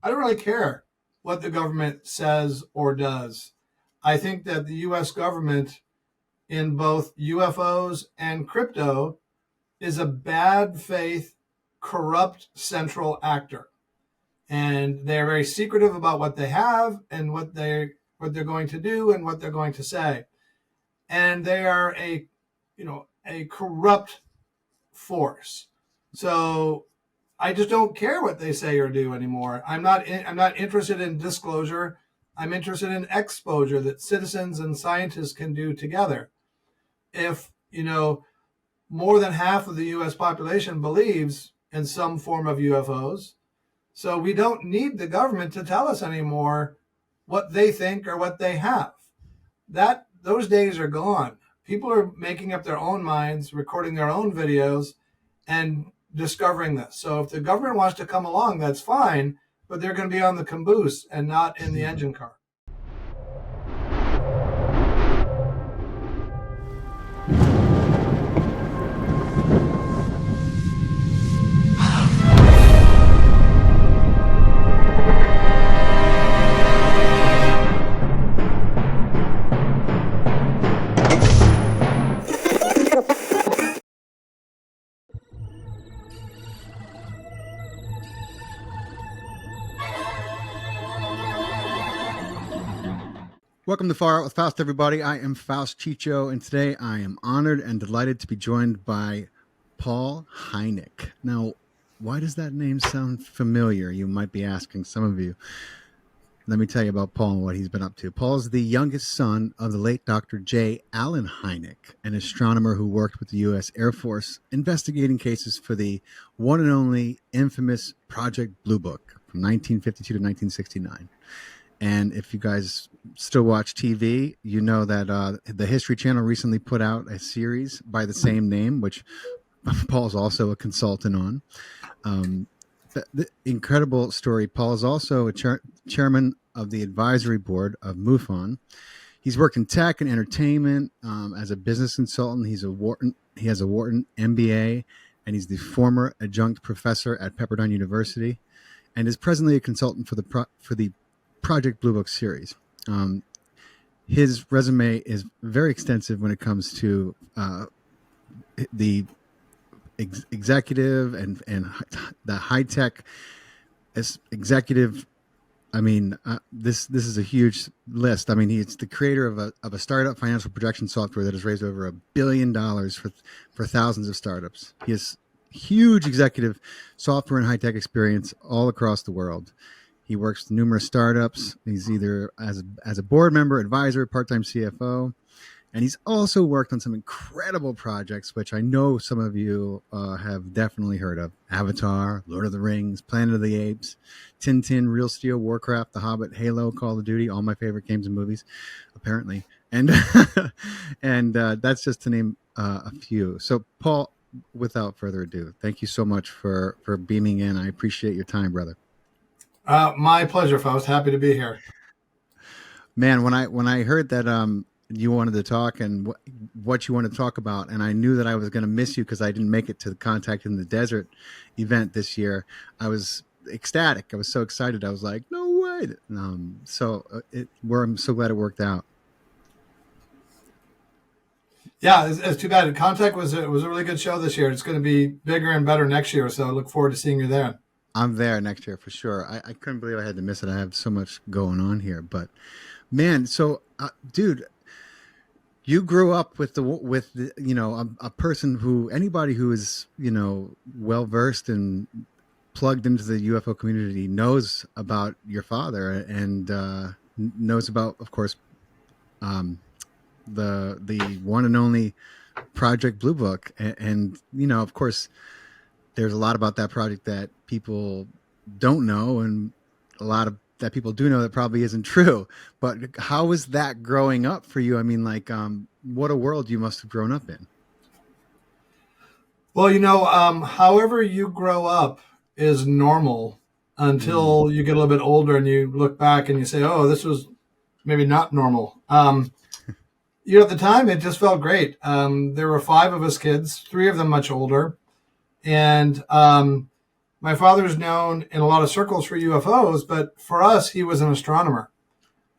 I don't really care what the government says or does. I think that the US government in both UFOs and crypto is a bad faith, corrupt central actor. And they're very secretive about what they have and what they're going to do and what they're going to say. And they are a corrupt force. So I just don't care what they say or do anymore. I'm not interested in disclosure. I'm interested in exposure that citizens and scientists can do together. If, more than half of the US population believes in some form of UFOs, so we don't need the government to tell us anymore what they think or what they have. Those days are gone. People are making up their own minds, recording their own videos, and discovering this. So if the government wants to come along, that's fine, but they're going to be on the caboose and not in the engine car. Welcome to Far Out with Faust, everybody. I am Faust Chicho, and today I am honored and delighted to be joined by Paul Hynek. Now, why does that name sound familiar? You might be asking, some of you. Let me tell you about Paul and what he's been up to. Paul is the youngest son of the late Dr. J. Allen Hynek, an astronomer who worked with the U.S. Air Force investigating cases for the one and only infamous Project Blue Book from 1952 to 1969. And if you guys still watch TV, you know that the History Channel recently put out a series by the same name, which Paul's also a consultant on. The incredible story. Paul is also a chairman of the Advisory Board of MUFON. He's worked in tech and entertainment as a business consultant. He has a Wharton MBA, and he's the former adjunct professor at Pepperdine University, and is presently a consultant for the Project Blue Book series. His resume is very extensive when it comes to the executive and the high tech executive. I mean, this is a huge list. I mean, he's the creator of a startup financial projection software that has raised over $1 billion for thousands of startups. He has huge executive software and high tech experience all across the world. He works with numerous startups. He's either as a board member, advisor, part-time CFO, and he's also worked on some incredible projects, which I know some of you have definitely heard of: Avatar, Lord of the Rings, Planet of the Apes, Tintin, Real Steel, Warcraft, The Hobbit, Halo, Call of Duty, all my favorite games and movies, apparently. And and that's just to name a few. So, Paul, without further ado, thank you so much for beaming in. I appreciate your time, brother. My pleasure, Faust. Happy to be here. Man, when I heard that you wanted to talk and what you wanted to talk about, and I knew that I was going to miss you because I didn't make it to the Contact in the Desert event this year, I was ecstatic. I was so excited. I was like, no way. I'm so glad it worked out. Yeah, it's too bad. Contact was a really good show this year. It's going to be bigger and better next year, so I look forward to seeing you there. I'm there next year for sure. I couldn't believe I had to miss it. I have so much going on here, but man, so dude, you grew up with a person who, anybody who is well versed and plugged into the UFO community knows about your father and knows about, of course, the one and only Project Blue Book, and of course, there's a lot about that project that people don't know, and a lot of that people do know that probably isn't true. But how was that growing up for you? I mean, like, what a world you must have grown up in. Well, however you grow up is normal until you get a little bit older and you look back and you say, oh, this was maybe not normal. At the time, it just felt great. There were 5 of us kids, 3 of them much older. And My father's known in a lot of circles for UFOs, but for us, he was an astronomer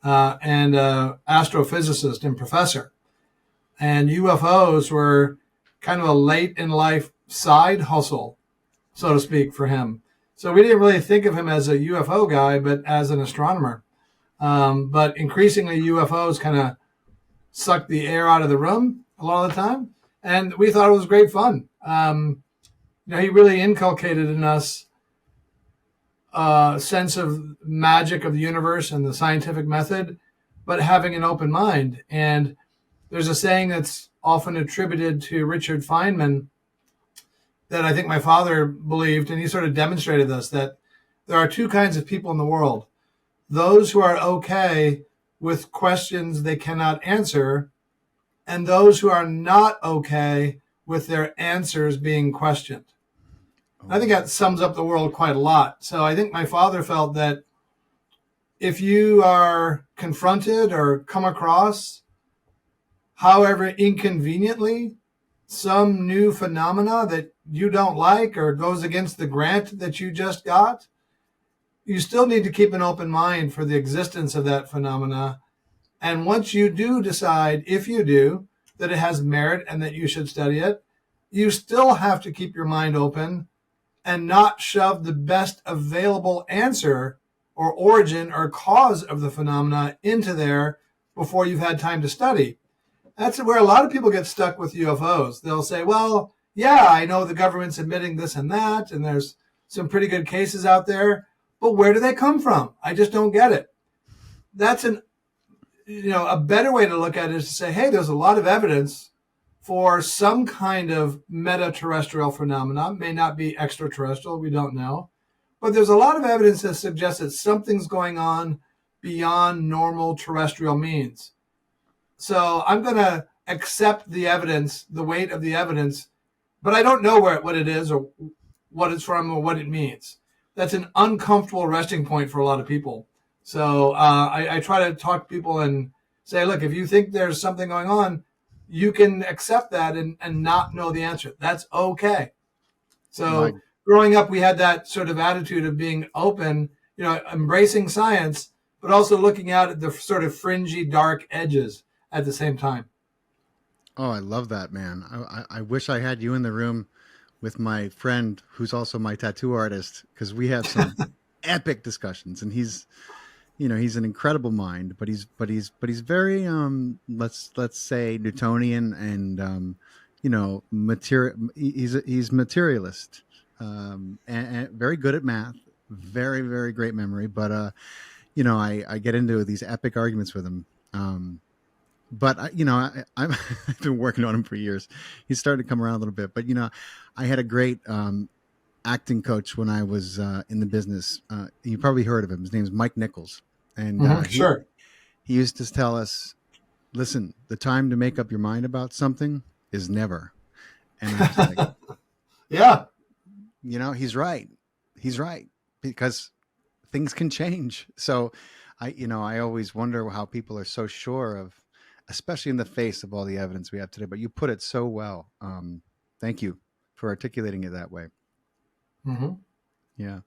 and astrophysicist and professor. And UFOs were kind of a late in life side hustle, so to speak, for him. So we didn't really think of him as a UFO guy, but as an astronomer. But increasingly, UFOs kind of sucked the air out of the room a lot of the time. And we thought it was great fun. He really inculcated in us a sense of magic of the universe and the scientific method, but having an open mind. And there's a saying that's often attributed to Richard Feynman that I think my father believed, and he sort of demonstrated this, that there are two kinds of people in the world. Those who are okay with questions they cannot answer, and those who are not okay with their answers being questioned. I think that sums up the world quite a lot. So I think my father felt that if you are confronted or come across, however inconveniently, some new phenomena that you don't like or goes against the grant that you just got, you still need to keep an open mind for the existence of that phenomena. And once you do decide, if you do, that it has merit and that you should study it, you still have to keep your mind open and not shove the best available answer or origin or cause of the phenomena into there before you've had time to study. That's where a lot of people get stuck with UFOs. They'll say, well, yeah, I know the government's admitting this and that, and there's some pretty good cases out there, but where do they come from? I just don't get it. That's a better way to look at it is to say, hey, there's a lot of evidence for some kind of meta-terrestrial phenomena. It may not be extraterrestrial, we don't know. But there's a lot of evidence that suggests that something's going on beyond normal terrestrial means. So I'm going to accept the evidence, the weight of the evidence, but I don't know what it is or what it's from or what it means. That's an uncomfortable resting point for a lot of people. So I try to talk to people and say, look, if you think there's something going on, you can accept that and not know the answer. That's okay. So growing up, we had that sort of attitude of being open, embracing science, but also looking out at the sort of fringy, dark edges at the same time. Oh, I love that, man. I wish I had you in the room with my friend who's also my tattoo artist, because we have some epic discussions, and he's an incredible mind, but he's very let's say Newtonian and he's materialist, and very good at math, very, very great memory, but I get into these epic arguments with him. But I've been working on him for years. He's starting to come around a little bit, but I had a great acting coach when I was in the business. You probably heard of him. His name's Mike Nichols. And Sure. He used to tell us, listen, the time to make up your mind about something is never. And I was like, yeah, he's right. He's right, because things can change. So I always wonder how people are so sure of, especially in the face of all the evidence we have today. But you put it so well. Thank you for articulating it that way. Mm-hmm. Yeah.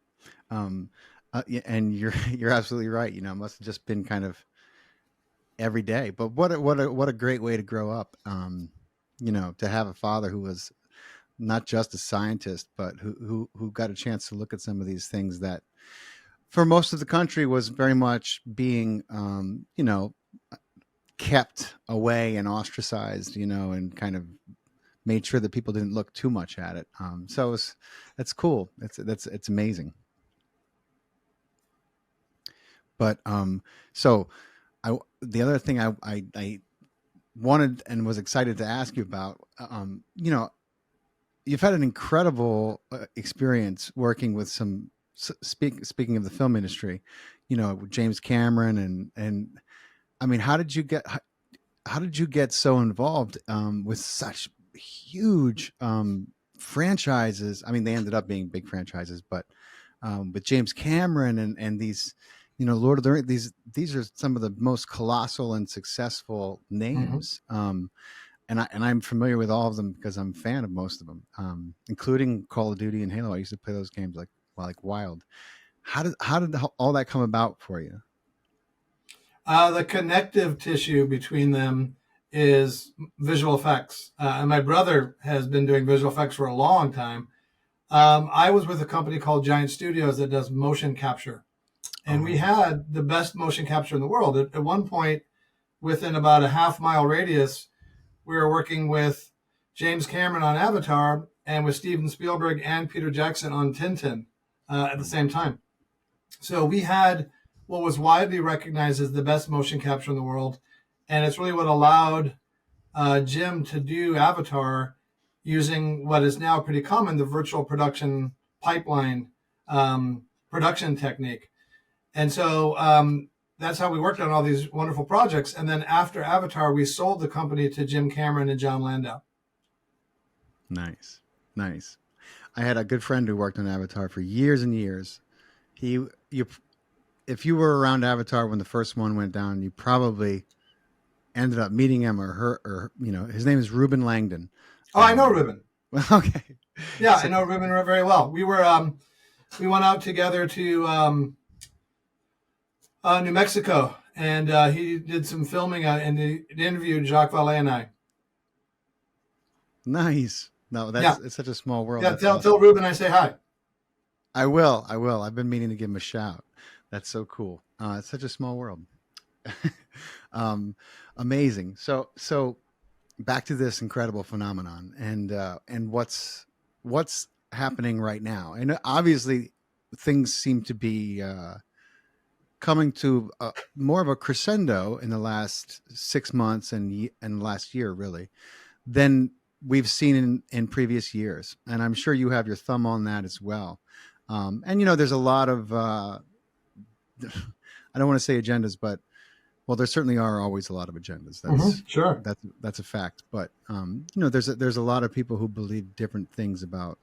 And you're absolutely right. It must have just been kind of every day. But what a great way to grow up. To have a father who was not just a scientist, but who got a chance to look at some of these things that, for most of the country, was very much being, kept away and ostracized, and kind of made sure that people didn't look too much at it. So that's cool. It's amazing. But so the other thing I wanted and was excited to ask you about, you've had an incredible experience working with some, speaking of the film industry, with James Cameron and I mean, how did you get so involved with such huge franchises? I mean, they ended up being big franchises, but with James Cameron and these, Lord of the Rings, these are some of the most colossal and successful names. Mm-hmm. And I'm familiar with all of them because I'm a fan of most of them, including Call of Duty and Halo. I used to play those games like like wild. How did all that come about for you? The connective tissue between them is visual effects. And my brother has been doing visual effects for a long time. I was with a company called Giant Studios that does motion capture. And we Oh, had the best motion capture in the world. At one point, within about a half-mile radius, we were working with James Cameron on Avatar and with Steven Spielberg and Peter Jackson on Tintin at the same time. So we had what was widely recognized as the best motion capture in the world. And it's really what allowed Jim to do Avatar using what is now pretty common, the virtual production pipeline production technique. And so that's how we worked on all these wonderful projects. And then after Avatar, we sold the company to Jim Cameron and John Landau. nice, nice. I had a good friend who worked on Avatar for years and years. He, you, if you were around Avatar when the first one went down, you probably ended up meeting him or her, or his name is Ruben Langdon. Oh, I know Ruben. Well, okay. Yeah, So, I know Ruben very well. We went out together to New Mexico, and he did some filming and he interviewed Jacques Vallée and I. nice. No, Yeah, it's such a small world. yeah. That's Tell awesome. Ruben I say hi. I will. I will. I've been meaning to give him a shout. That's so cool. It's such a small world. um, amazing. So back to this incredible phenomenon and what's happening right now. And obviously things seem to be coming to more of a crescendo in the last 6 months and last year really than we've seen in previous years. And I'm sure you have your thumb on that as well. And there's a lot of I don't want to say agendas, but well, there certainly are always a lot of agendas. Sure. That's a fact. But there's a lot of people who believe different things about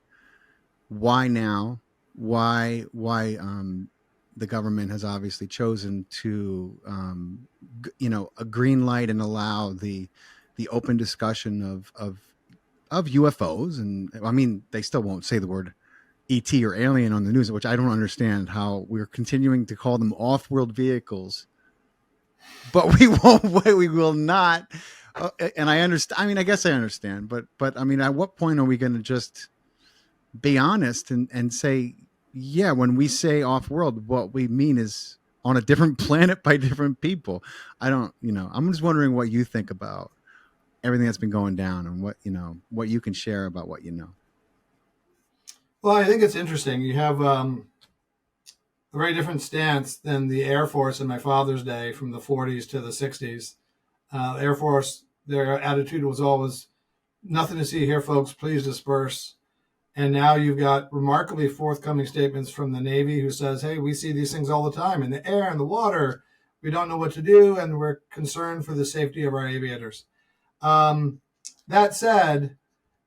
why now, why the government has obviously chosen to a green light and allow the open discussion of UFOs. And I mean, they still won't say the word ET or alien on the news, which I don't understand how we're continuing to call them off-world vehicles, but we won't. We will not. And I understand. I mean, I guess I understand, but I mean, at what point are we going to just be honest and say, yeah, when we say off-world, what we mean is on a different planet by different people. I don't. I'm just wondering what you think about everything that's been going down and what you can share about what you know. Well, I think it's interesting. You have a very different stance than the Air Force in my father's day from the 40s to the 60s. Air Force, their attitude was always nothing to see here, folks, please disperse. And now you've got remarkably forthcoming statements from the Navy who says, hey, we see these things all the time in the air and the water. We don't know what to do, and we're concerned for the safety of our aviators. That said,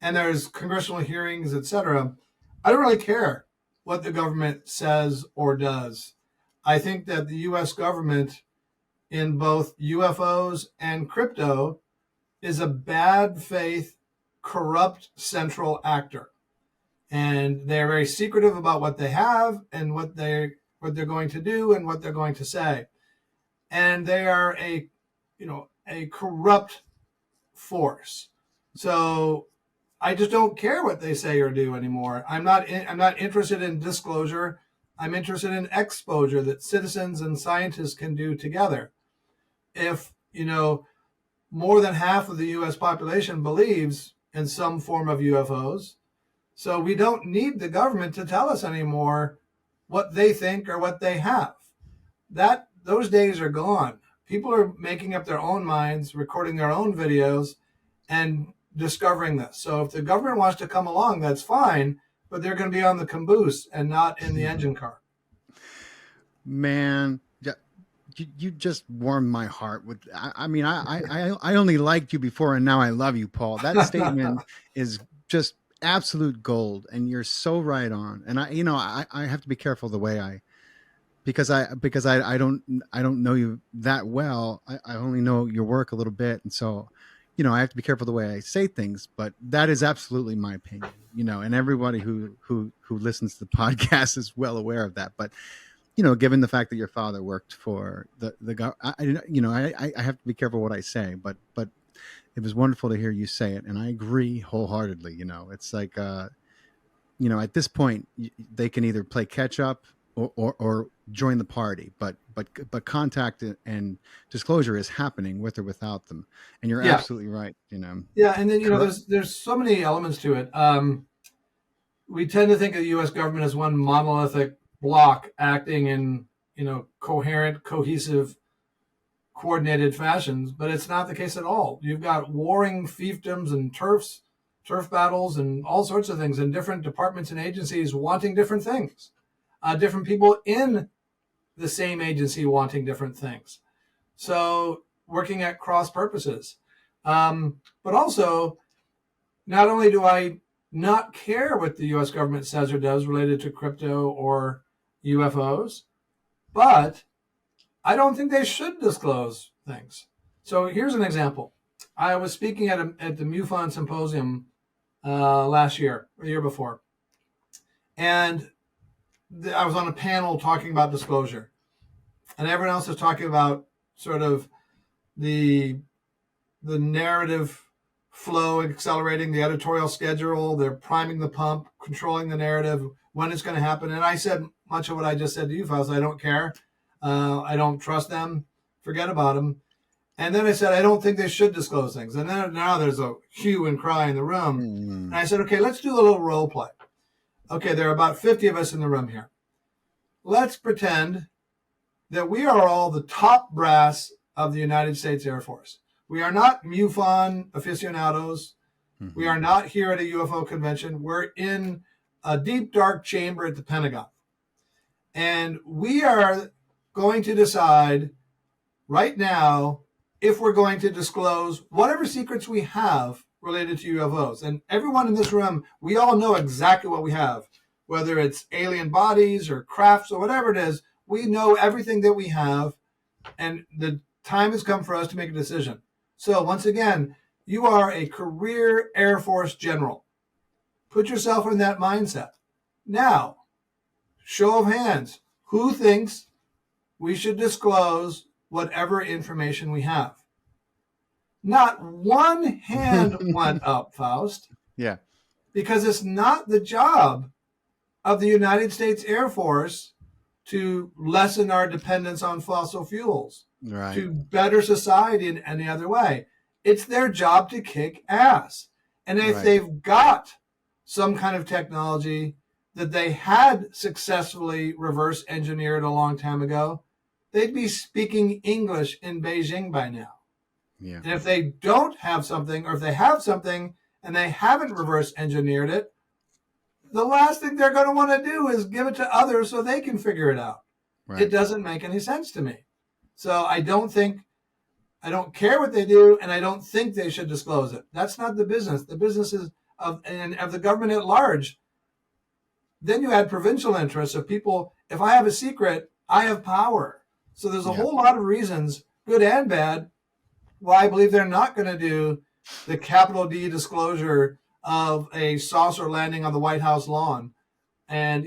and there's congressional hearings, etc., I don't really care what the government says or does. I think that the U.S. government in both UFOs and crypto is a bad faith, corrupt central actor. And they're very secretive about what they have and what they're going to do and what they're going to say. And they are a corrupt force. So I just don't care what they say or do anymore. I'm not interested in disclosure. I'm interested in exposure that citizens and scientists can do together. If, more than half of the US population believes in some form of UFOs, so we don't need the government to tell us anymore what they think or what they have. Those days are gone. People are making up their own minds, recording their own videos, and discovering this. So if the government wants to come along, that's fine, but they're going to be on the caboose and not in the engine car. Man, you just warmed my heart with. I mean, I only liked you before, and now I love you, Paul. That statement is just absolute gold, and you're so right on. And I have to be careful the way because I don't know you that well. I only know your work a little bit, and so I have to be careful the way I say things, but that is absolutely my opinion, and everybody who listens to the podcast is well aware of that. But, given the fact that your father worked for I have to be careful what I say, but it was wonderful to hear you say it. And I agree wholeheartedly. It's like, at this point they can either play catch up or join the party, but contact and disclosure is happening with or without them. And you're Yeah. absolutely right. Yeah. And then, there's so many elements to it. We tend to think of the U.S. government as one monolithic block acting in, coherent, cohesive, coordinated fashions, but it's not the case at all. You've got warring fiefdoms and turf battles and all sorts of things in different departments and agencies wanting different things. Different people in the same agency wanting different things. So working at cross purposes. But also, not only do I not care what the U.S. government says or does related to crypto or UFOs, but I don't think they should disclose things. So here's an example. I was speaking at the MUFON symposium last year, or the year before, and I was on a panel talking about disclosure, and everyone else was talking about sort of the narrative flow, accelerating the editorial schedule. They're priming the pump, controlling the narrative, when it's going to happen. And I said much of what I just said to you, Faust. I don't care. I don't trust them. Forget about them. And then I said, I don't think they should disclose things. And then now there's a hue and cry in the room. And I said, okay, let's do a little role play. Okay, there are about 50 of us in the room here. Let's pretend that we are all the top brass of the United States Air Force. We are not MUFON aficionados. Mm-hmm. We are not here at a UFO convention. We're in a deep, dark chamber at the Pentagon. And we are going to decide right now if we're going to disclose whatever secrets we have related to UFOs. And everyone in this room, we all know exactly what we have, whether it's alien bodies or crafts or whatever it is. We know everything that we have, and the time has come for us to make a decision. So once again, you are a career Air Force general. Put yourself in that mindset. Now, show of hands, who thinks we should disclose whatever information we have? Not one hand went up, Faust. Yeah. Because it's not the job of the United States Air Force to lessen our dependence on fossil fuels, right, to better society in any other way. It's their job to kick ass. And if they've got some kind of technology that they had successfully reverse engineered a long time ago, they'd be speaking English in Beijing by now. Yeah. And if they don't have something, or if they have something and they haven't reverse engineered it, the last thing they're going to want to do is give it to others so they can figure it out. Right. It doesn't make any sense to me. So I don't care what they do, and I don't think they should disclose it. That's not the business. The business is of the government at large. Then you add provincial interests of people. If I have a secret, I have power. So there's a whole lot of reasons, good and bad, why I believe they're not going to do the capital D disclosure of a saucer landing on the White House lawn. And,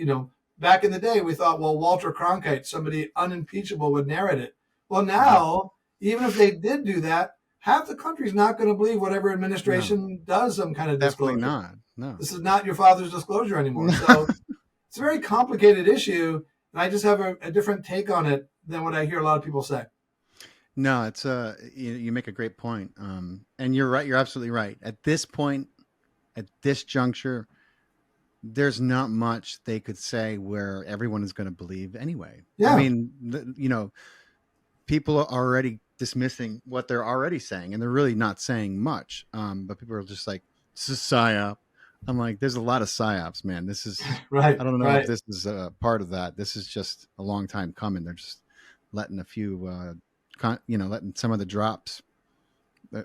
back in the day, we thought, well, Walter Cronkite, somebody unimpeachable, would narrate it. Well, now, even if they did do that, half the country's not going to believe whatever administration does some kind of disclosure. Definitely not. No. This is not your father's disclosure anymore. So it's a very complicated issue, and I just have a different take on it than what I hear a lot of people say. No, it's you make a great point. And you're right. You're absolutely right. At this point, at this juncture, there's not much they could say where everyone is going to believe anyway. Yeah. I mean, people are already dismissing what they're already saying, and they're really not saying much. But people are just like, this is psyop. I'm like, there's a lot of psyops, man. This is right. I don't know if this is a part of that. This is just a long time coming. They're just letting a few, letting some of the drops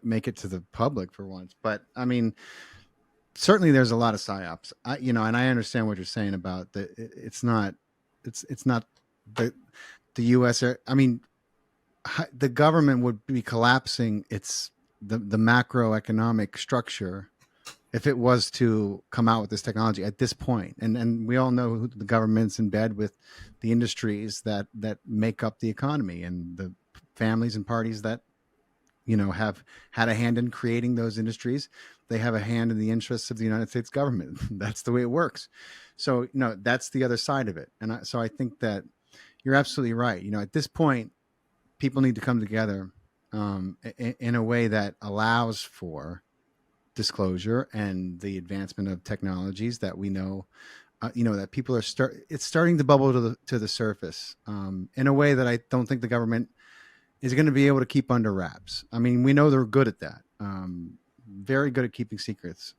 make it to the public for once. But I mean, certainly there's a lot of psyops. And I understand what you're saying about it's not the U.S. I mean, the government would be collapsing its the macroeconomic structure, if it was to come out with this technology at this point, and we all know who the government's in bed with the industries that make up the economy, and the families and parties that have had a hand in creating those industries. They have a hand in the interests of the United States government. That's the way it works. So that's the other side of it. And so I think that you're absolutely right. At this point, people need to come together in a way that allows for disclosure and the advancement of technologies that we know, that people are it's starting to bubble to the surface in a way that I don't think the government is going to be able to keep under wraps. I mean, we know they're good at that. Very good at keeping secrets.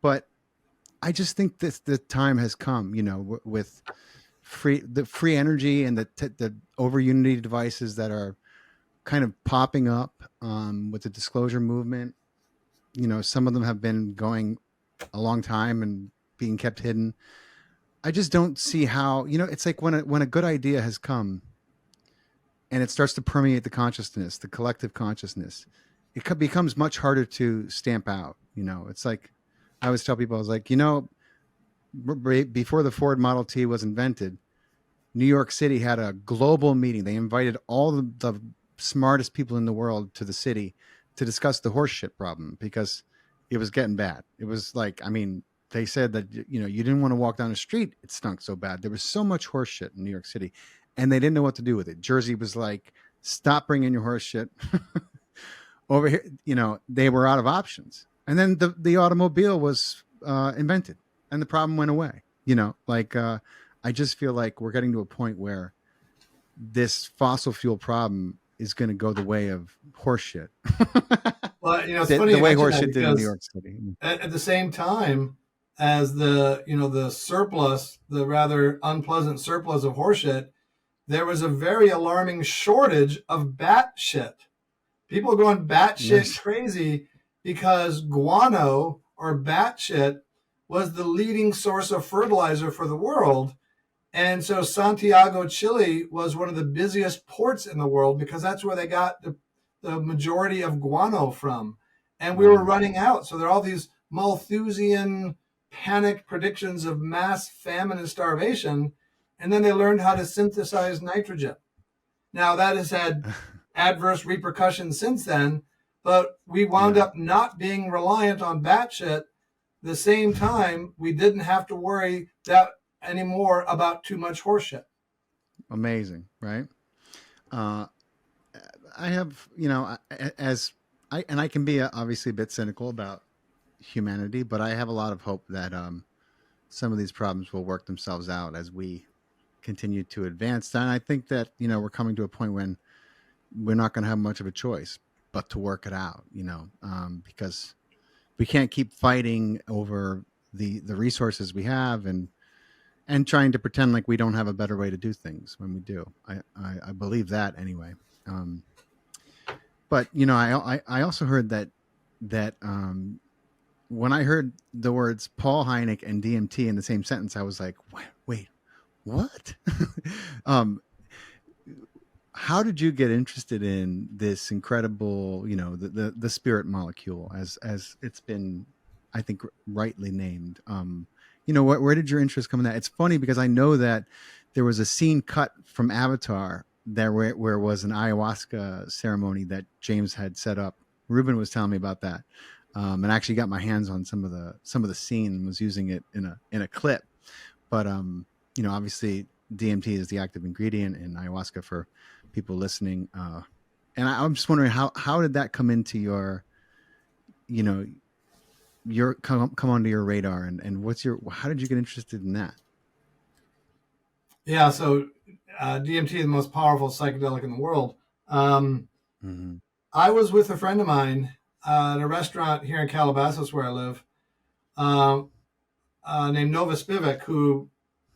But I just think that the time has come, with the free energy and the over unity devices that are kind of popping up with the disclosure movement. Some of them have been going a long time and being kept hidden. I just don't see how, it's like when a good idea has come and it starts to permeate the consciousness, the collective consciousness, it becomes much harder to stamp out. It's like, I always tell people, I was like, before the Ford Model T was invented, New York City had a global meeting. They invited all the smartest people in the world to the city to discuss the horse shit problem, because it was getting bad. It was like, I mean, they said that, you didn't want to walk down the street. It stunk so bad. There was so much horse shit in New York City, and they didn't know what to do with it. Jersey was like, stop bringing your horse shit over here. They were out of options. And then the automobile was invented, and the problem went away. I just feel like we're getting to a point where this fossil fuel problem is going to go the way of horse shit. Well, it's funny the way horse shit did in New York City. At the same time as the surplus, the rather unpleasant surplus of horse shit, there was a very alarming shortage of bat shit. People are going bat shit crazy because guano or bat shit was the leading source of fertilizer for the world. And so Santiago, Chile was one of the busiest ports in the world because that's where they got the majority of guano from. And we were running out. So there are all these Malthusian panic predictions of mass famine and starvation. And then they learned how to synthesize nitrogen. Now that has had adverse repercussions since then, but we wound up not being reliant on batshit. The same time, we didn't have to worry that anymore about too much horseshit. Amazing, right? I have, I can be obviously a bit cynical about humanity, but I have a lot of hope that some of these problems will work themselves out as we continue to advance. And I think that, we're coming to a point when we're not going to have much of a choice but to work it out, because we can't keep fighting over the resources we have and trying to pretend like we don't have a better way to do things when we do. I believe that anyway. But I also heard that when I heard the words Paul Hynek and DMT in the same sentence, I was like, wait, what? How did you get interested in this incredible, the spirit molecule as it's been, I think, rightly named? Where did your interest come in that? It's funny because I know that there was a scene cut from Avatar there where was an ayahuasca ceremony that James had set up. Ruben was telling me about that, and I actually got my hands on some of the scene and was using it in a clip. But obviously DMT is the active ingredient in ayahuasca for people listening. And I'm just wondering how did that come into your come onto your radar, and how did you get interested in that? Yeah, so DMT is the most powerful psychedelic in the world. I was with a friend of mine at a restaurant here in Calabasas where I live, named Nova Spivak, who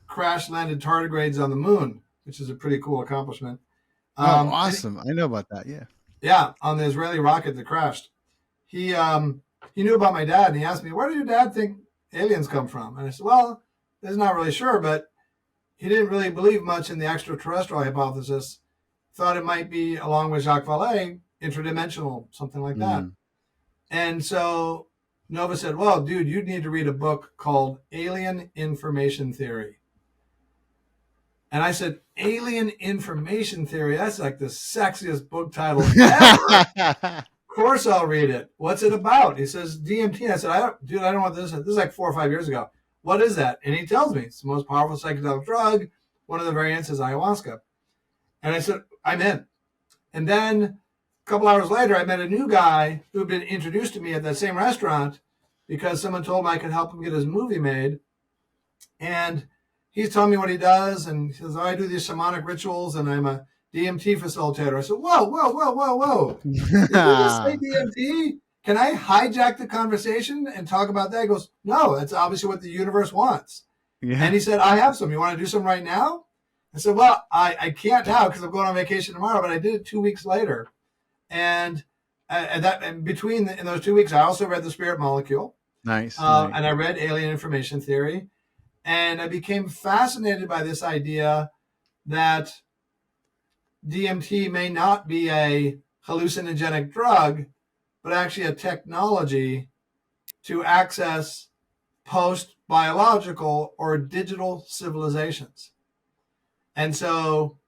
crash landed tardigrades on the moon, which is a pretty cool accomplishment. Awesome. I know about that. Yeah. Yeah, on the Israeli rocket that crashed. He knew about my dad, and he asked me, where did your dad think aliens come from? And I said, well, is not really sure, but he didn't really believe much in the extraterrestrial hypothesis. Thought it might be, along with Jacques Vallée, interdimensional, something like that. Mm. And so Nova said, well, dude, you need to read a book called Alien Information Theory. And I said, Alien Information Theory? That's like the sexiest book title ever. Of course I'll read it. What's it about? He says, DMT. And I said, I don't know what this is. This is like 4 or 5 years ago. What is that? And he tells me it's the most powerful psychedelic drug. One of the variants is ayahuasca. And I said, I'm in. And then a couple hours later, I met a new guy who had been introduced to me at that same restaurant because someone told him I could help him get his movie made. And he's telling me what he does. And he says, I do these shamanic rituals and I'm a DMT facilitator. I said, whoa. Did you just say DMT? Can I hijack the conversation and talk about that? He goes, no, that's obviously what the universe wants. Yeah. And he said, I have some. You want to do some right now? I said, well, I can't now because I'm going on vacation tomorrow, but I did it 2 weeks later. And in those 2 weeks, I also read The Spirit Molecule. Nice. And I read Alien Information Theory. And I became fascinated by this idea that DMT may not be a hallucinogenic drug, but actually a technology to access post-biological or digital civilizations. And so,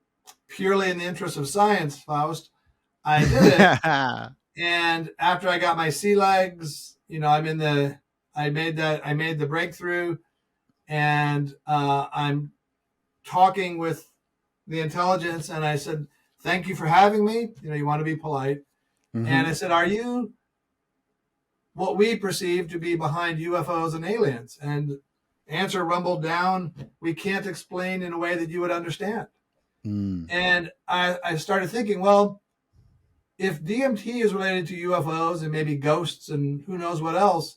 purely in the interest of science, Faust, I did it. And after I got my sea legs, I made the breakthrough, and I'm talking with the intelligence, and I said, thank you for having me. You want to be polite. Mm-hmm. And I said, are you what we perceive to be behind UFOs and aliens? And answer rumbled down, we can't explain in a way that you would understand. And I started thinking, well, if DMT is related to UFOs and maybe ghosts and who knows what else,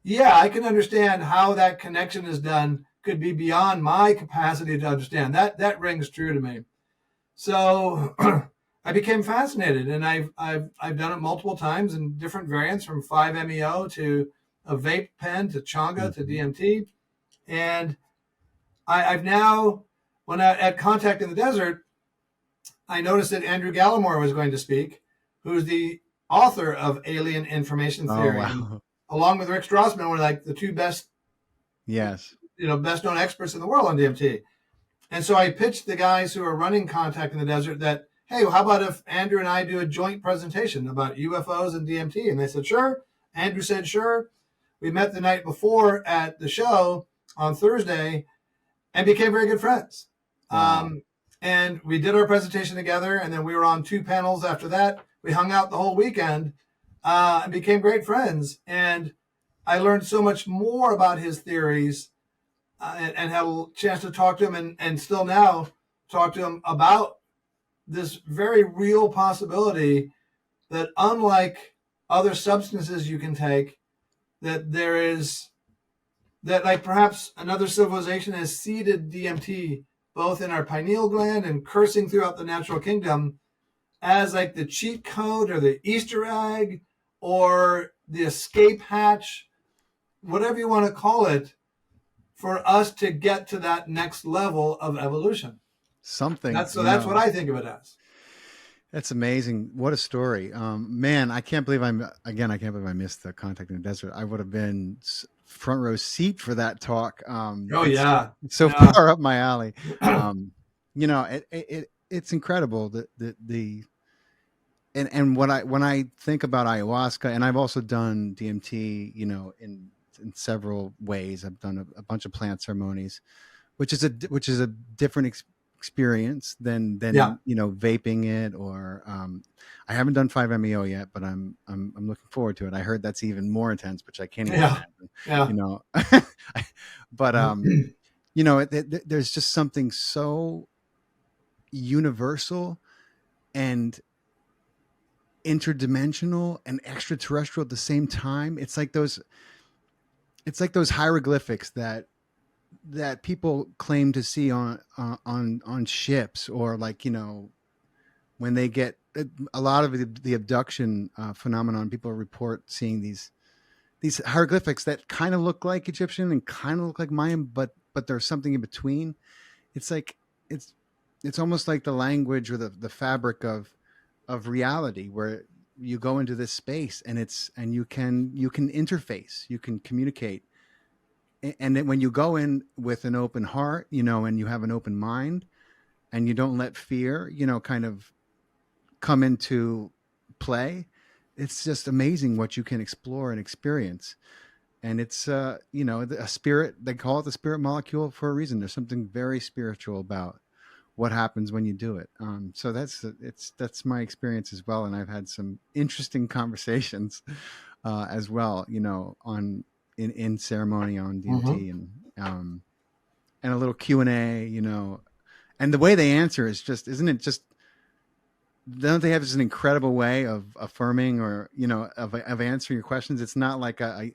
yeah, I can understand how that connection is done. Could be beyond my capacity to understand. That rings true to me. So I became fascinated, and I've done it multiple times in different variants, from 5-MeO to a vape pen to changa to DMT. And I've now, when at Contact in the Desert, I noticed that Andrew Gallimore was going to speak, who's the author of Alien Information Theory. Oh, wow. Along with Rick Strassman, were like the two best, best known experts in the world on DMT. And so I pitched the guys who are running Contact in the Desert that, hey, well, how about if Andrew and I do a joint presentation about UFOs and DMT? And they said, sure. Andrew said, sure. We met the night before at the show on Thursday and became very good friends. Wow. And we did our presentation together, and then we were on 2 panels after that. We hung out the whole weekend and became great friends. And I learned so much more about his theories and had a chance to talk to him and still now talk to him about this very real possibility that, unlike other substances you can take, that like perhaps another civilization has seeded DMT both in our pineal gland and coursing throughout the natural kingdom as like the cheat code or the Easter egg or the escape hatch, whatever you want to call it, for us to get to that next level of evolution. That's what I think of it as. That's amazing. What a story. Man, I can't believe I missed the Contact in the Desert. I would have been front row seat for that talk. It's so far up my alley. It's incredible and when I think about ayahuasca, and I've also done DMT, in several ways. I've done a bunch of plant ceremonies, which is a different experience than vaping it, or I haven't done 5-MeO yet, but I'm looking forward to it. I heard that's even more intense, which I can't even imagine. But there's just something so universal and interdimensional and extraterrestrial at the same time. It's like those hieroglyphics that people claim to see on ships, or when they get a lot of the abduction phenomenon, people report seeing these hieroglyphics that kind of look like Egyptian and kind of look like Mayan, but but there's something in between. It's like it's almost like the language or the fabric of reality, where you go into this space and you can interface, you can communicate. And then when you go in with an open heart, and you have an open mind, and you don't let fear, kind of come into play, it's just amazing what you can explore and experience. And it's a spirit, they call it the spirit molecule for a reason. There's something very spiritual about what happens when you do it. So that's my experience as well. And I've had some interesting conversations as well, on in ceremony on DMT, and a little Q&A, and the way they answer is just, isn't it just, don't they have just an incredible way of affirming, or, of answering your questions? It's not like a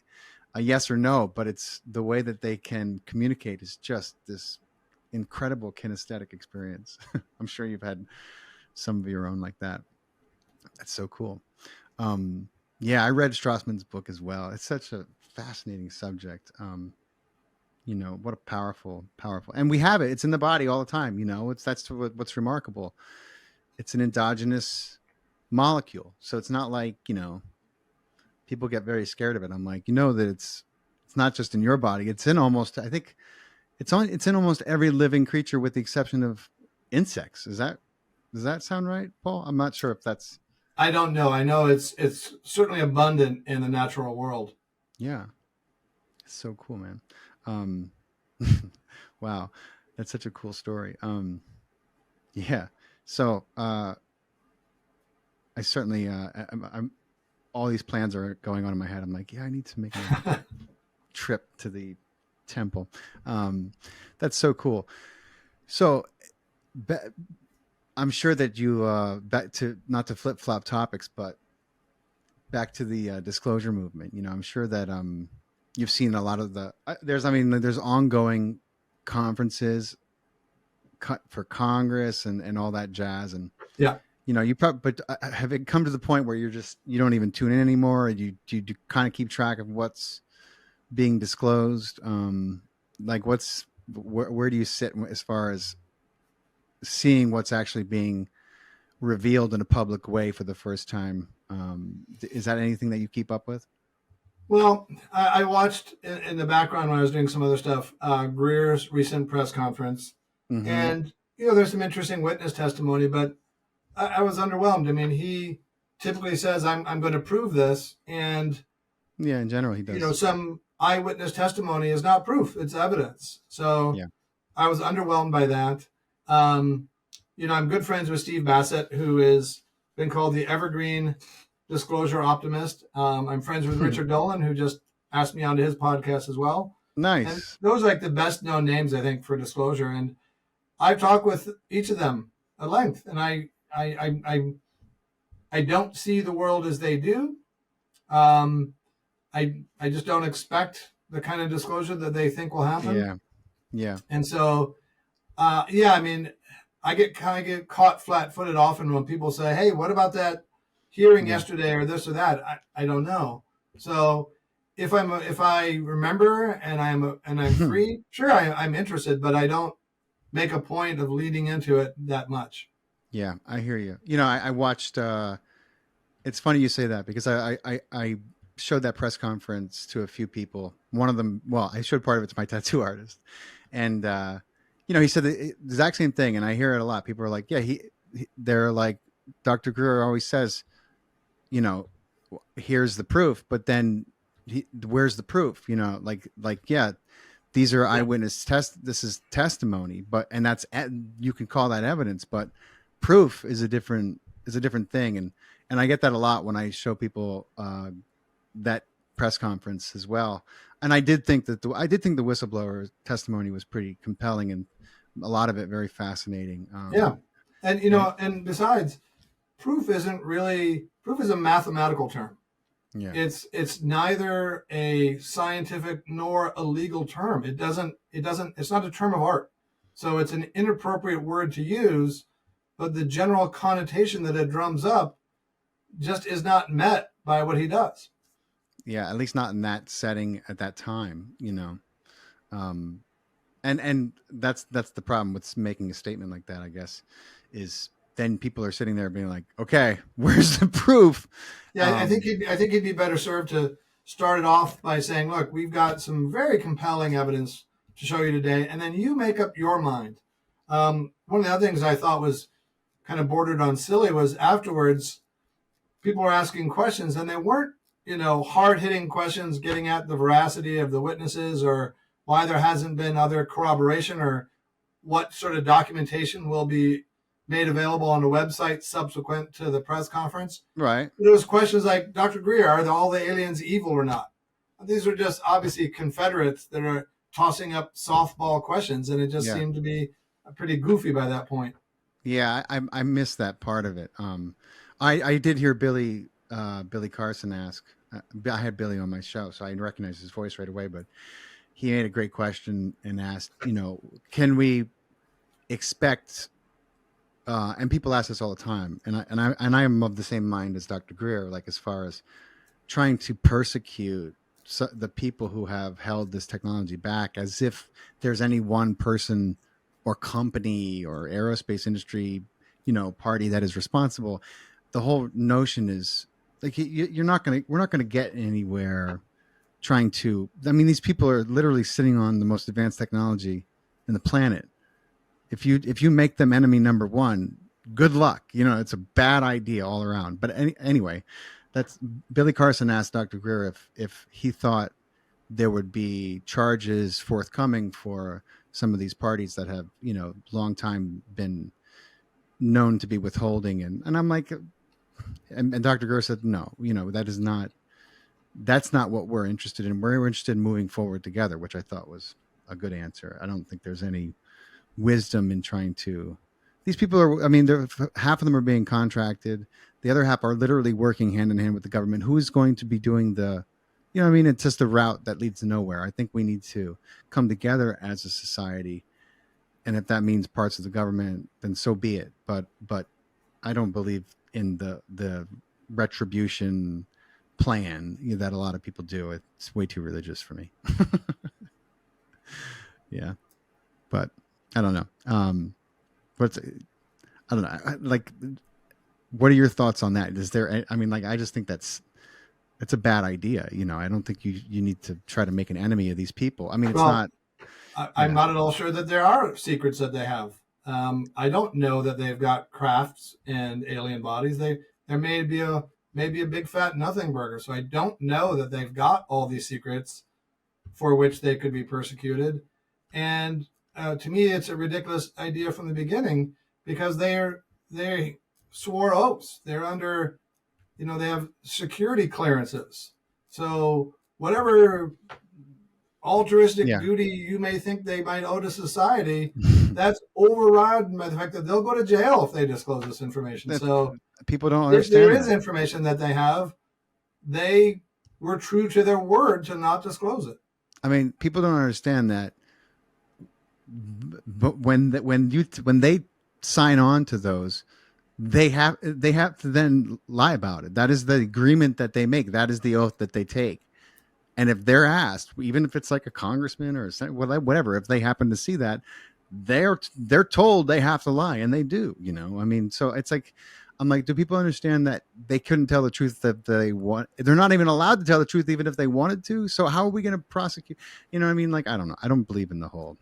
yes or no, but it's the way that they can communicate is just this incredible kinesthetic experience. I'm sure you've had some of your own like that. That's so cool. Yeah, I read Strassman's book as well. It's such a fascinating subject. What a powerful, and we have it. It's in the body all the time. That's what's remarkable. It's an endogenous molecule. So it's not like, people get very scared of it. I'm like, that it's not just in your body. It's in almost, I think it's in almost every living creature with the exception of insects. Does that sound right, Paul? I'm not sure if that's. I don't know. I know it's certainly abundant in the natural world. Yeah. It's so cool, man. Wow. That's such a cool story. Yeah. So, I certainly, I'm all these plans are going on in my head. I'm like, yeah, I need to make a trip to the temple. That's so cool. So, I'm sure that you, back to, not to flip flop topics, but back to the disclosure movement. I'm sure that you've seen a lot of there's ongoing conferences for Congress and all that jazz, and yeah. You probably, but have it come to the point where you don't even tune in anymore? Or do you kind of keep track of what's being disclosed? Like where do you sit as far as seeing what's actually being revealed in a public way for the first time? Is that anything that you keep up with? Well, I watched in the background when I was doing some other stuff, Greer's recent press conference, and there's some interesting witness testimony, but I was underwhelmed. I mean, he typically says, I'm going to prove this. And yeah, in general, he does. Some eyewitness testimony is not proof, it's evidence. So yeah. I was underwhelmed by that. I'm good friends with Steve Bassett, who has been called the evergreen disclosure optimist. I'm friends with Richard Dolan, who just asked me onto his podcast as well. Nice. And those are like the best known names, I think, for disclosure. And I've talked with each of them at length, and I don't see the world as they do. I just don't expect the kind of disclosure that they think will happen. Yeah. And so, I mean, I get caught flat-footed often when people say, "Hey, what about that hearing yesterday, or this or that?" I don't know. So, if I remember and I'm free, sure, I'm interested, but I don't make a point of leading into it that much. Yeah, I hear you. I watched. It's funny you say that, because I showed that press conference to a few people. One of them, well, I showed part of it to my tattoo artist, and he said the exact same thing, and I hear it a lot. People are like, yeah, they're like, Dr. Greer always says, here's the proof, but then where's the proof? Yeah, these are eyewitness this is testimony, and that's, you can call that evidence, but proof is a different thing. And I get that a lot when I show people that press conference as well. And I did think the whistleblower testimony was pretty compelling, and a lot of it very fascinating. And and besides, proof is a mathematical term. Yeah. It's neither a scientific nor a legal term. It's not a term of art. So it's an inappropriate word to use, but the general connotation that it drums up just is not met by what he does. Yeah, at least not in that setting at that time, And And that's the problem with making a statement like that, I guess, is then people are sitting there being like, okay, where's the proof? Yeah, I think he'd be better served to start it off by saying, "Look, we've got some very compelling evidence to show you today," and then you make up your mind. One of the other things I thought was kind of bordered on silly was afterwards, people were asking questions, and they weren't, hard hitting questions getting at the veracity of the witnesses or why there hasn't been other corroboration or what sort of documentation will be made available on the website subsequent to the press conference. Right. There was questions like, Dr. Greer, are all the aliens evil or not? These are just obviously Confederates that are tossing up softball questions, and it just seemed to be pretty goofy by that point. Yeah, I missed that part of it. I did hear Billy Carson ask. I had Billy on my show, so I recognized his voice right away. But he made a great question and asked, can we expect? And people ask this all the time, and I am of the same mind as Dr. Greer, like as far as trying to persecute the people who have held this technology back, as if there's any one person or company or aerospace industry, party that is responsible. The whole notion is like we're not going to get anywhere trying to. I mean, these people are literally sitting on the most advanced technology in the planet. If you make them enemy number one, good luck. It's a bad idea all around. But anyway, that's Billy Carson asked Dr. Greer if he thought there would be charges forthcoming for some of these parties that have, long time been known to be withholding. And I'm like, and Dr. Greer said, no, that's not what we're interested in. We're interested in moving forward together, which I thought was a good answer. I don't think there's any wisdom in trying to. These people are, half of them are being contracted. The other half are literally working hand in hand with the government. Who is going to be doing the, it's just a route that leads to nowhere. I think we need to come together as a society. And if that means parts of the government, then so be it. But I don't believe in the retribution plan that a lot of people do. It's way too religious for me. Yeah. But I don't know. I don't know. What are your thoughts on that? Is there, I just think it's a bad idea. I don't think you need to try to make an enemy of these people. It's not. I'm not at all sure that there are secrets that they have. I don't know that they've got crafts and alien bodies. There may be a big fat nothing burger. So I don't know that they've got all these secrets for which they could be persecuted. And to me, it's a ridiculous idea from the beginning because they swore oaths. They're under, they have security clearances. So whatever altruistic duty you may think they might owe to society, that's overridden by the fact that they'll go to jail if they disclose this information. So people don't understand. If there is information that they have, they were true to their word to not disclose it. People don't understand that. But when they sign on to those, they have to then lie about it. That is the agreement that they make. That is the oath that they take. And if they're asked, even if it's like a congressman or whatever, if they happen to see that, they're told they have to lie, and they do. So it's like, I'm like, do people understand that they couldn't tell the truth that they want? They're not even allowed to tell the truth, even if they wanted to. So how are we going to prosecute? I don't know. I don't believe in the whole.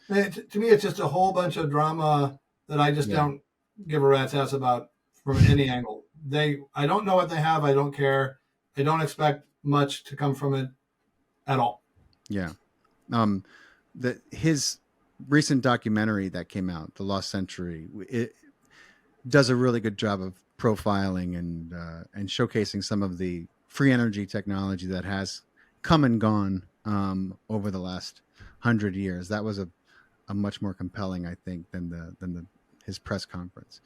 To me, it's just a whole bunch of drama that I just don't give a rat's ass about from any angle. I don't know what they have. I don't care. I don't expect much to come from it at all. Yeah. His recent documentary that came out, The Lost Century, it does a really good job of profiling and showcasing some of the free energy technology that has come and gone over the last 100 years. That was a much more compelling, I think, than his press conference.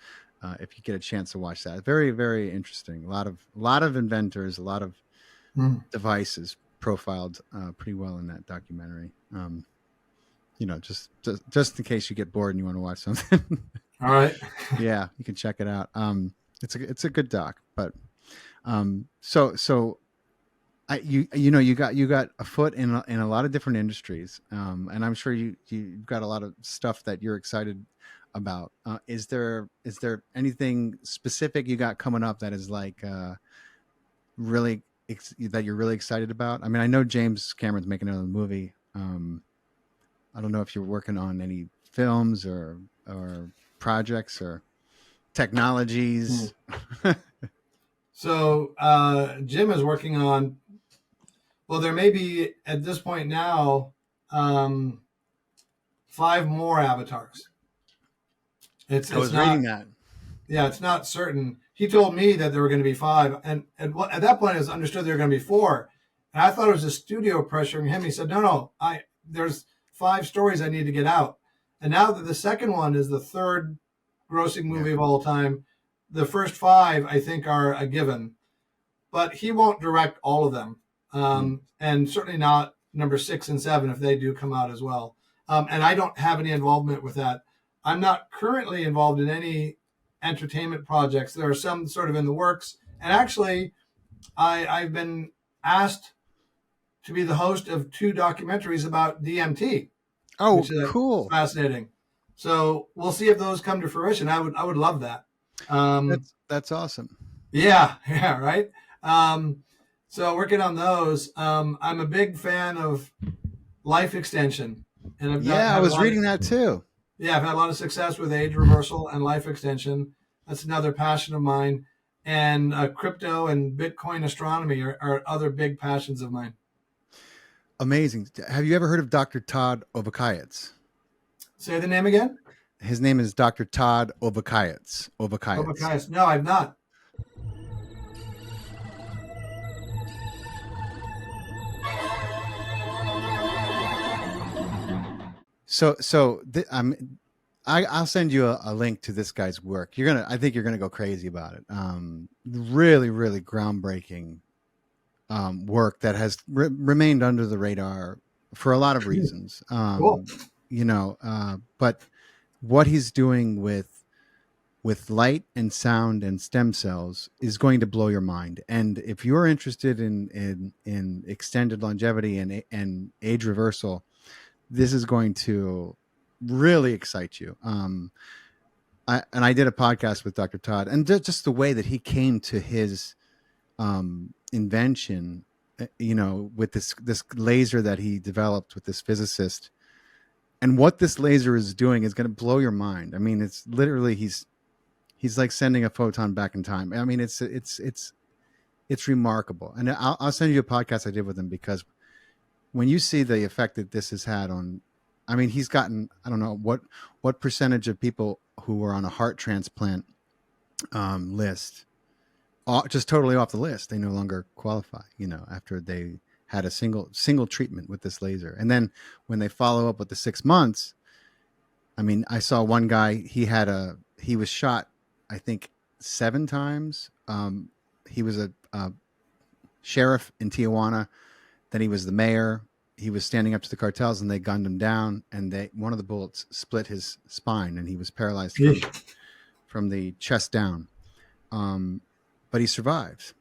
If you get a chance to watch that, very, very interesting. A lot of inventors, a lot of devices profiled pretty well in that documentary. Just in case you get bored and you want to watch something. All right. Yeah, you can check it out. It's a good doc, but so you got a foot in a lot of different industries, and I'm sure you've got a lot of stuff that you're excited about. Is there anything specific you got coming up that is like really that you're really excited about? I mean, I know James Cameron's making another movie. I don't know if you're working on any films or projects or technologies. So Jim is working on. Well, there may be at this point now 5 more avatars. I was not. reading that. Yeah, it's not certain. He told me that there were going to be 5, and at that point, it was understood there were going to be 4. And I thought it was the studio pressuring him. He said, "No, there's 5 stories I need to get out." And now that the second one is the third grossing movie of all time, the first 5 I think are a given. But he won't direct all of them, and certainly not number 6 and 7 if they do come out as well. And I don't have any involvement with that. I'm not currently involved in any entertainment projects. There are some sort of in the works. And actually, I've been asked to be the host of 2 documentaries about DMT. Oh, which is cool. Fascinating. So we'll see if those come to fruition. I would love that. That's awesome. Yeah, right. So working on those. I'm a big fan of life extension. And I was reading that too. Yeah, I've had a lot of success with age reversal and life extension. That's another passion of mine. And crypto and Bitcoin astronomy are other big passions of mine. Amazing. Have you ever heard of Dr. Todd Ovakayets? Say the name again? His name is Dr. Todd Ovakayets. No, I've not. I'll send you a link to this guy's work. I think you're gonna go crazy about it. Really, really groundbreaking work that has remained under the radar for a lot of reasons. Cool. But what he's doing with light and sound and stem cells is going to blow your mind. And if you're interested in extended longevity and age reversal, this is going to really excite you. I did a podcast with Dr. Todd, and just the way that he came to his invention, with this laser that he developed with this physicist, and what this laser is doing is going to blow your mind. I mean, it's literally he's like sending a photon back in time. I mean, it's remarkable. And I'll send you a podcast I did with him, because when you see the effect that this has had on, I mean, he's gotten, I don't know what percentage of people who were on a heart transplant list, just totally off the list. They no longer qualify, after they had a single treatment with this laser. And then when they follow up with the 6 months, I mean, I saw one guy, he was shot, I think 7 times. He was a sheriff in Tijuana. Then he was the mayor. He was standing up to the cartels, and they gunned him down, and one of the bullets split his spine, and he was paralyzed from the chest down. But he survived.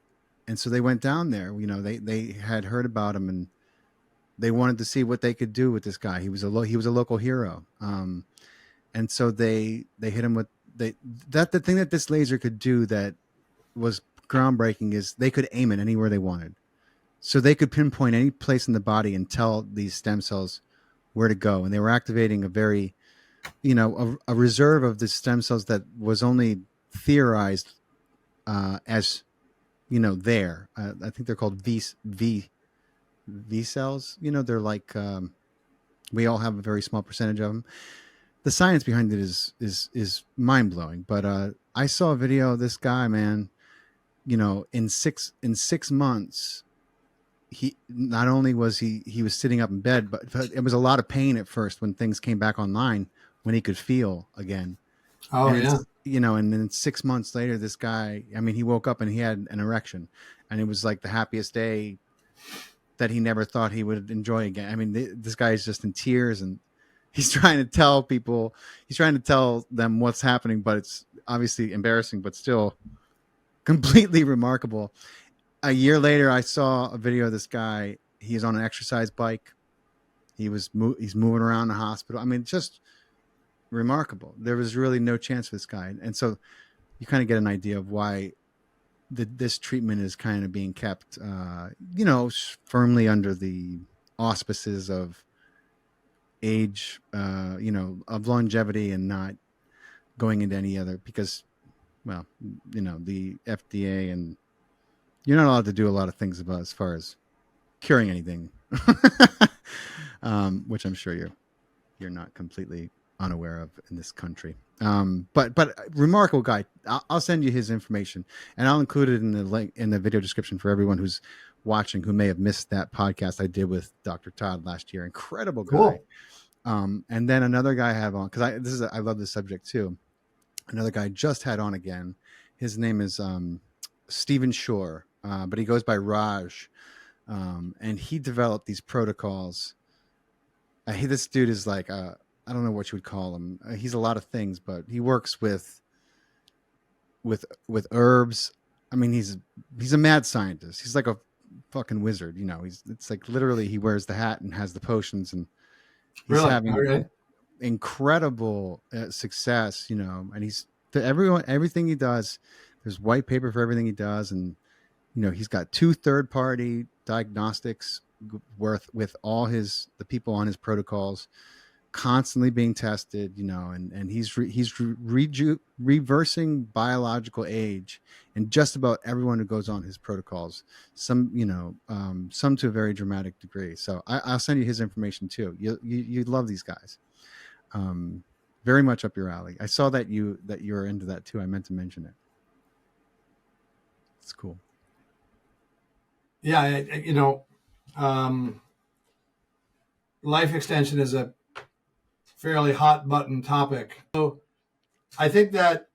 And so they went down there, they had heard about him, and they wanted to see what they could do with this guy. He was a local hero. And so they hit him with the thing that this laser could do that was groundbreaking is they could aim it anywhere they wanted. So they could pinpoint any place in the body and tell these stem cells where to go. And they were activating a very, a reserve of the stem cells that was only theorized as, there. I think they're called V cells. They're like, we all have a very small percentage of them. The science behind it is mind blowing. But I saw a video of this guy, man, in 6 months, he not only was he was sitting up in bed, but it was a lot of pain at first when things came back online, when he could feel again. Oh, and yeah. And then 6 months later, this guy, I mean, he woke up and he had an erection, and it was like the happiest day that he never thought he would enjoy again. I mean, this guy is just in tears, and he's trying to tell them what's happening, but it's obviously embarrassing, but still completely remarkable. a year later, I saw a video of this guy. He's on an exercise bike. He's moving around the hospital. I mean, just remarkable. There was really no chance for this guy. And so you kind of get an idea of why this treatment is kind of being kept, firmly under the auspices of age, of longevity, and not going into any other, because, well, the FDA, and you're not allowed to do a lot of things about as far as curing anything, which I'm sure you're not completely unaware of in this country. But remarkable guy. I'll send you his information, and I'll include it in the link in the video description for everyone who's watching who may have missed that podcast I did with Dr. Todd last year. Incredible guy. Cool. And then another guy I have on, because I love this subject too. Another guy I just had on again. His name is Stephen Shore, but he goes by Raj, and he developed these protocols. This dude is like I don't know what you would call him. He's a lot of things, but he works with herbs. I mean, he's a mad scientist. He's like a fucking wizard. It's like literally he wears the hat and has the potions, and he's having incredible success. And he's everything he does. There's white paper for everything he does, and he's got 2 third-party diagnostics with all the people on his protocols, constantly being tested, and he's reversing biological age in just about everyone who goes on his protocols. Some to a very dramatic degree. So I'll send you his information too. You love these guys. Very much up your alley. I saw that you're into that too. I meant to mention it. It's cool. Yeah, life extension is a fairly hot button topic. So I think that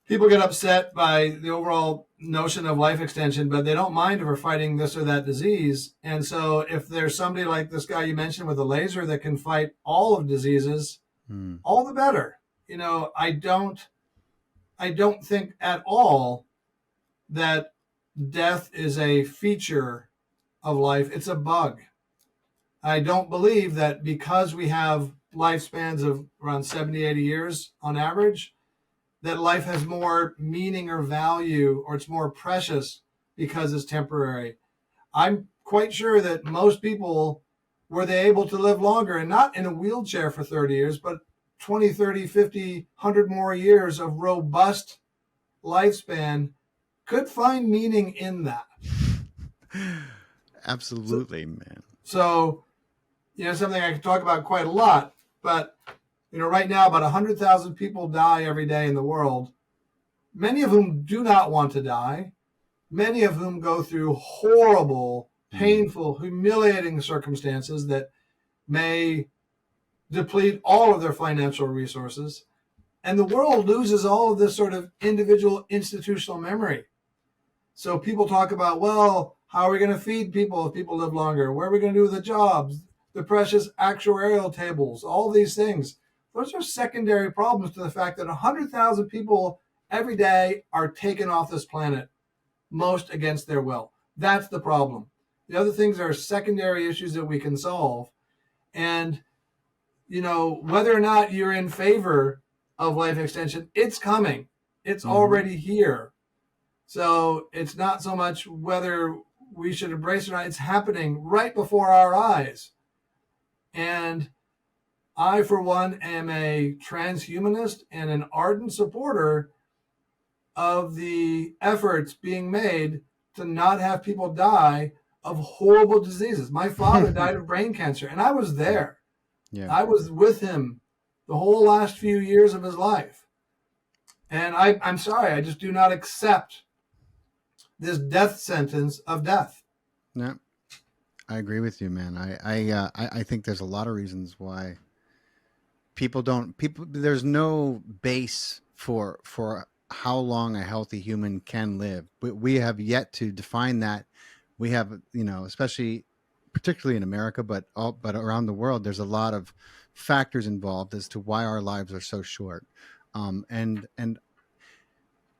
people get upset by the overall notion of life extension, but they don't mind if we're fighting this or that disease. And so if there's somebody like this guy you mentioned with a laser that can fight all of diseases, all the better. I don't think at all that death is a feature of life. It's a bug. I don't believe that because we have lifespans of around 70, 80 years on average, that life has more meaning or value, or it's more precious because it's temporary. I'm quite sure that most people, were they able to live longer, and not in a wheelchair for 30 years, but 20, 30, 50, 100 more years of robust lifespan, could find meaning in that. Absolutely, man. So, something I could talk about quite a lot, but, right now about 100,000 people die every day in the world, many of whom do not want to die, many of whom go through horrible, painful, humiliating circumstances that may deplete all of their financial resources. And the world loses all of this sort of individual institutional memory. So people talk about, well, how are we going to feed people if people live longer? What are we going to do with the jobs? The precious actuarial tables, all these things. Those are secondary problems to the fact that 100,000 people every day are taken off this planet, most against their will. That's the problem. The other things are secondary issues that we can solve. And, whether or not you're in favor of life extension, it's coming. It's already here. So it's not so much whether we should embrace it or not. It's happening right before our eyes. And I, for one, am a transhumanist and an ardent supporter of the efforts being made to not have people die of horrible diseases. My father died of brain cancer, and I was there. Yeah. I was with him the whole last few years of his life. And I'm sorry, I just do not accept this death sentence of death. Yeah, I agree with you, man. I think there's a lot of reasons why there's no base for how long a healthy human can live. We have yet to define that. We have, especially particularly in America, but around the world, there's a lot of factors involved as to why our lives are so short. And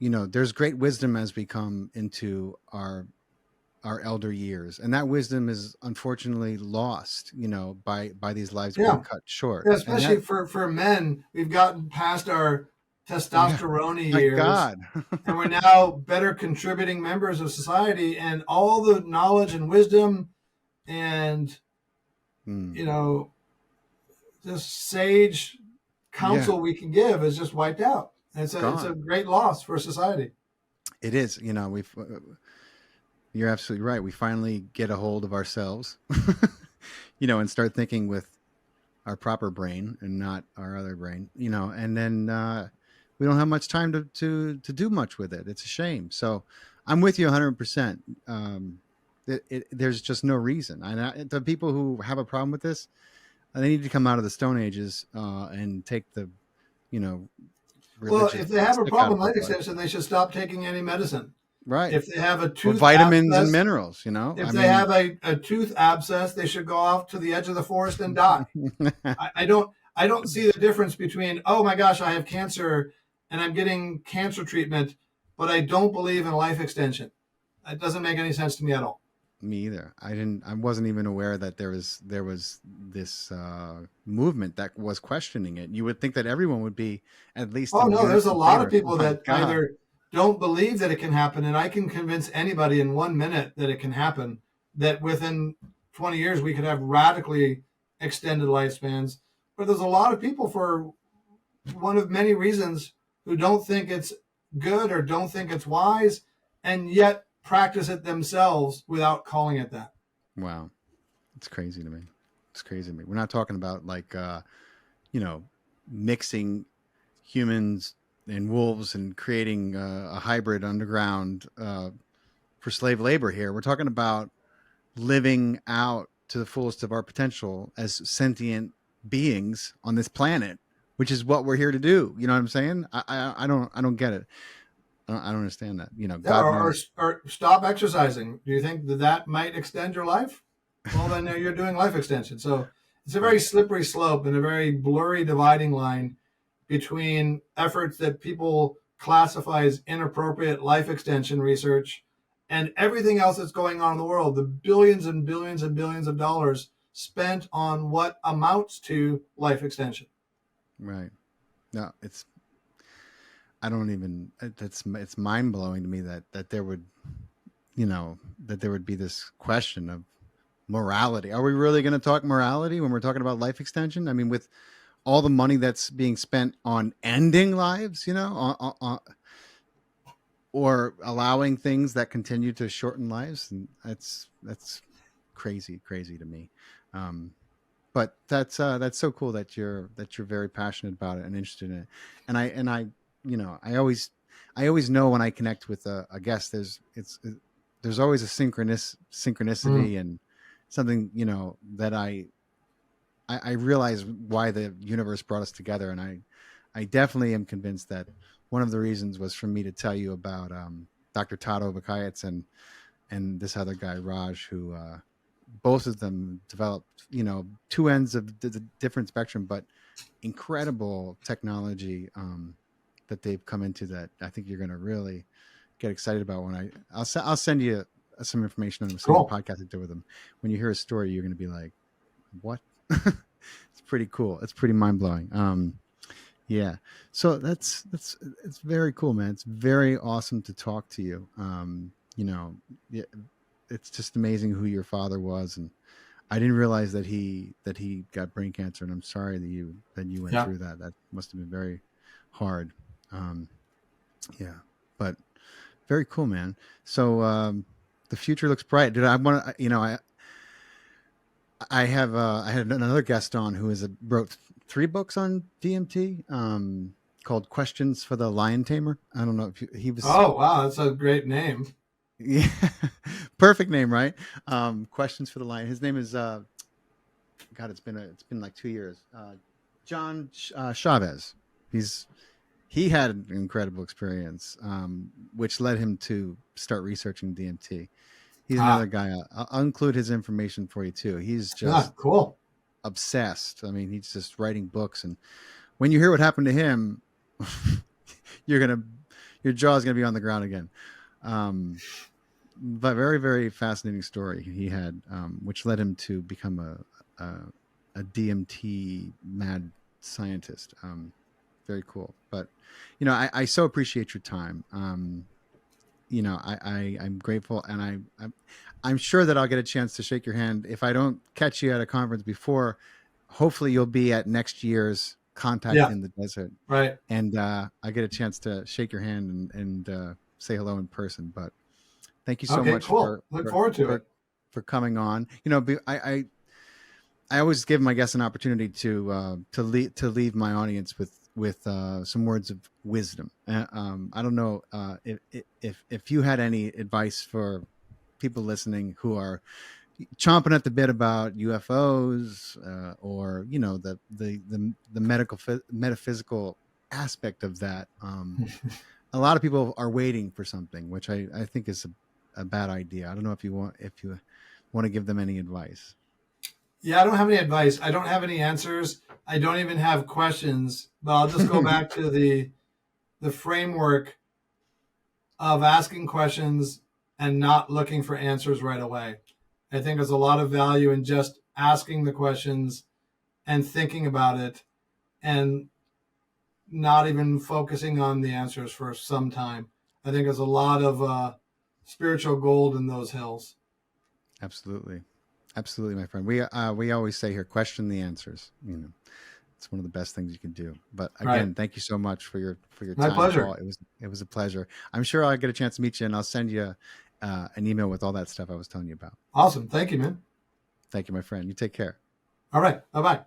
there's great wisdom as we come into our elder years, and that wisdom is unfortunately lost, by these lives being Yeah. cut short. Yeah, And especially that, for men, we've gotten past our yeah, testosterone my years, God. and we're now better contributing members of society, and all the knowledge and wisdom and Mm, just sage yeah, counsel we can give is just wiped out. And it's a gone. great loss for society. It is. You're absolutely right. We finally get a hold of ourselves, and start thinking with our proper brain and not our other brain, and then we don't have much time to do much with it. It's a shame. So I'm with you 100%. There's just no reason. The people who have a problem with this, they need to come out of the Stone Ages and take the, you know, Well, religious if they have a stick out problem of with their life butt. extension, they should stop taking any medicine. Right. If they have a Or tooth vitamins and abscess, minerals, if they have a tooth abscess, they should go off to the edge of the forest and die. I don't see the difference between, oh my gosh, I have cancer and I'm getting cancer treatment, but I don't believe in life extension. It doesn't make any sense to me at all. Me either. I wasn't even aware that there was this movement that was questioning it. You would think that everyone would be at least Oh in no, there's a unison lot of favor. Oh people my that God. either don't believe that it can happen, and I can convince anybody in 1 minute that it can happen, that within 20 years we could have radically extended lifespans. But there's a lot of people, for one of many reasons, who don't think it's good or don't think it's wise, and yet practice it themselves without calling it that. Wow. It's crazy to me. It's crazy to me. We're not talking about like you know, mixing humans and wolves and creating a hybrid underground for slave labor here. We're talking about living out to the fullest of our potential as sentient beings on this planet, which is what we're here to do. You know what I'm saying? I don't get it. I don't understand that. Yeah, God knows. or stop exercising. Do you think that that might extend your life? Well, then you're doing life extension. So it's a very slippery slope and a very blurry dividing line between efforts that people classify as inappropriate life extension research and everything else that's going on in the world, the billions and billions and billions of dollars spent on what amounts to life extension. Right. No, I don't even, it's mind blowing to me that there would, that there would be this question of morality. Are we really going to talk morality when we're talking about life extension? I mean, with all the money that's being spent on ending lives, or allowing things that continue to shorten lives, and that's crazy to me. But that's so cool that you're very passionate about it and interested in it. And I I always know when I connect with a guest, there's always a Mm. synchronicity and something, that I realize why the universe brought us together. And I definitely am convinced that one of the reasons was for me to tell you about Dr. Todd Obakayetz and this other guy, Raj, who both of them developed, two ends of the different spectrum, but incredible technology that they've come into that I think you're going to really get excited about. When I'll send you some information on some of the Cool. podcasts I did with them. When you hear a story, you're going to be like, what? It's pretty cool. It's pretty mind blowing. Yeah. So it's very cool, man. It's very awesome to talk to you. Yeah, it's just amazing who your father was, and I didn't realize that he got brain cancer, and I'm sorry that you went Yeah. through that. That must have been very hard. Yeah, but very cool, man. So the future looks bright. Did I want to? I had another guest on who wrote 3 books on DMT, called Questions for the Lion Tamer. I don't know if he was. Oh, wow. That's a great name. Yeah, perfect name, right? Questions for the Lion. His name is God. It's been like 2 years. John Chavez. He had an incredible experience, which led him to start researching DMT. He's another guy. I'll include his information for you too. He's just Cool. obsessed. I mean, he's just writing books, and when you hear what happened to him, you're gonna your jaw is going to be on the ground again. But very, very fascinating story he had, which led him to become a DMT mad scientist. Very cool. But, I so appreciate your time. I'm grateful, and I'm sure that I'll get a chance to shake your hand. If I don't catch you at a conference before, hopefully you'll be at next year's Contact in the Desert. Right. And I get a chance to shake your hand and say hello in person. But thank you so much cool. Look forward to it. For coming on. I always give my guests an opportunity to leave my audience with some words of wisdom. I don't know if you had any advice for people listening who are chomping at the bit about UFOs or the metaphysical aspect of that. A lot of people are waiting for something, which I think is a bad idea. I don't know if you want to give them any advice. Yeah, I don't have any advice. I don't have any answers. I don't even have questions, but I'll just go back to the framework of asking questions and not looking for answers right away. I think there's a lot of value in just asking the questions and thinking about it and not even focusing on the answers for some time. I think there's a lot of spiritual gold in those hills. Absolutely. Absolutely, my friend. We always say here, question the answers. It's one of the best things you can do. But again, Thank you so much for your time. My pleasure. Paul. It was a pleasure. I'm sure I'll get a chance to meet you, and I'll send you an email with all that stuff I was telling you about. Awesome. Thank you, man. Thank you, my friend. You take care. All right. Bye-bye.